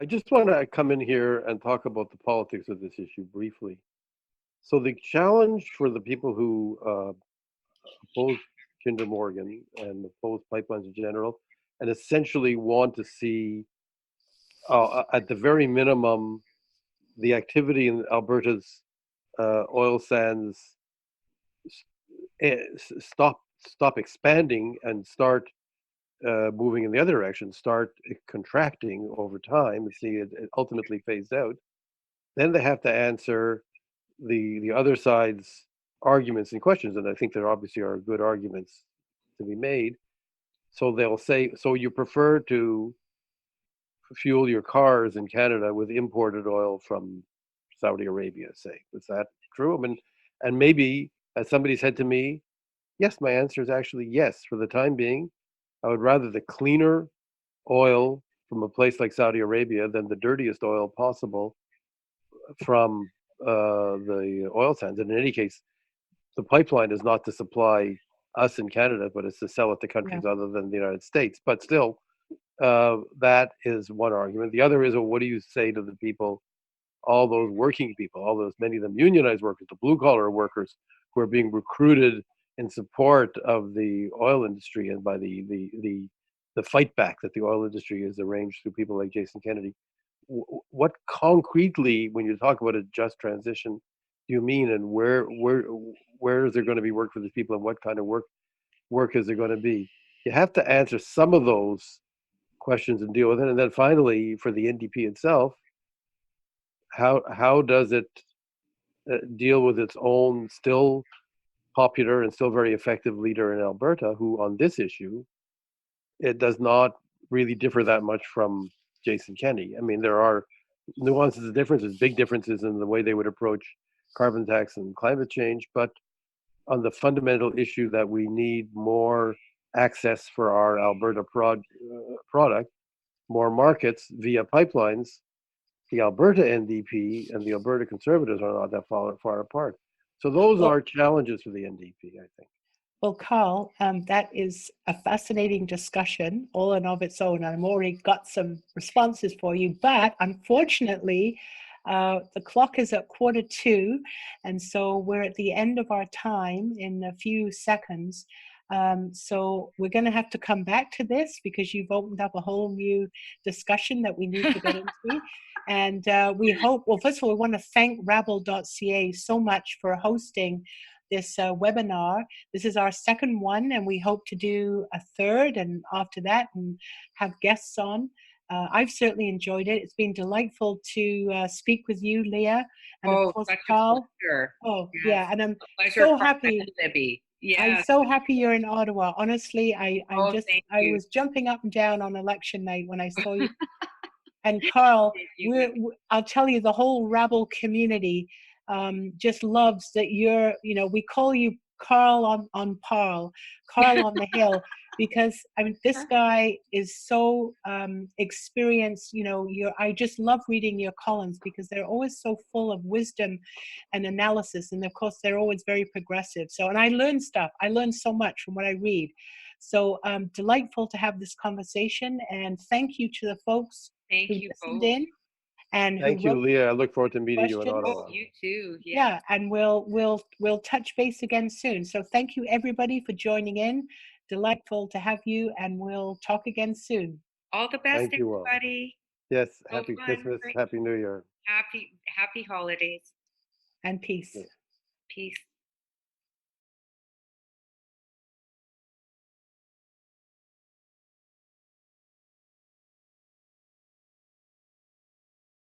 I just want to come in here and talk about the politics of this issue briefly. So the challenge for the people who oppose Kinder Morgan and oppose pipelines in general, and essentially want to see, at the very minimum, the activity in Alberta's oil sands stop expanding and start moving in the other direction, start contracting over time, and see it ultimately phased out. Then they have to answer the other side's arguments and questions, and I think there obviously are good arguments to be made. So they'll say, so you prefer to fuel your cars in Canada with imported oil from Saudi Arabia, say. Is that true? I mean, and maybe, as somebody said to me, yes, my answer is actually yes. For the time being, I would rather the cleaner oil from a place like Saudi Arabia than the dirtiest oil possible from the oil sands. And in any case, the pipeline is not to supply us in Canada, but it's to sell it to countries other than the United States. But still, that is one argument. The other is, well, what do you say to the people, all those working people, all those, many of them unionized workers, the blue collar workers who are being recruited in support of the oil industry and by the fight back that the oil industry has arranged through people like Jason Kennedy? What concretely, when you talk about a just transition, do you mean, and where is there going to be work for these people, and what kind of work is there going to be? You have to answer some of those questions and deal with it. And then finally, for the NDP itself, how does it deal with its own still popular and still very effective leader in Alberta, who on this issue, it does not really differ that much from Jason Kenney. I mean, there are nuances and differences, big differences in the way they would approach carbon tax and climate change, but on the fundamental issue that we need more access for our Alberta product, more markets via pipelines, the Alberta NDP and the Alberta Conservatives are not that far apart. So those are challenges for the NDP, I think. Well, Karl, that is a fascinating discussion all in of its own. I've already got some responses for you, but unfortunately, the clock is at 1:45, and so we're at the end of our time in a few seconds. So we're going to have to come back to this because you've opened up a whole new discussion that we need to get into. And we hope, well, first of all, we want to thank rabble.ca so much for hosting this webinar. This is our second one, and we hope to do a third and after that and have guests on. I've certainly enjoyed it. It's been delightful to speak with you, Leah, and of course, Karl. Oh, yes. Yeah, and I'm so happy. Libby. Yeah. I'm so happy you're in Ottawa. Honestly, I was jumping up and down on election night when I saw you. And Karl, I'll tell you, the whole Rabble community just loves that we call you Karl on Parl, Karl on the Hill, because I mean, this guy is so experienced. I just love reading your columns because they're always so full of wisdom and analysis, and of course, they're always very progressive. So, and I learn stuff. I learn so much from what I read. So, delightful to have this conversation, and thank you to the folks who listened in. And thank you, Leah. I look forward to meeting you in Ottawa. Oh, you too. Yeah, and we'll touch base again soon. So thank you everybody for joining in. Delightful to have you, and we'll talk again soon. All the best, everybody. Yes, happy Christmas, Happy New Year. Happy holidays. And peace. Yeah. Peace.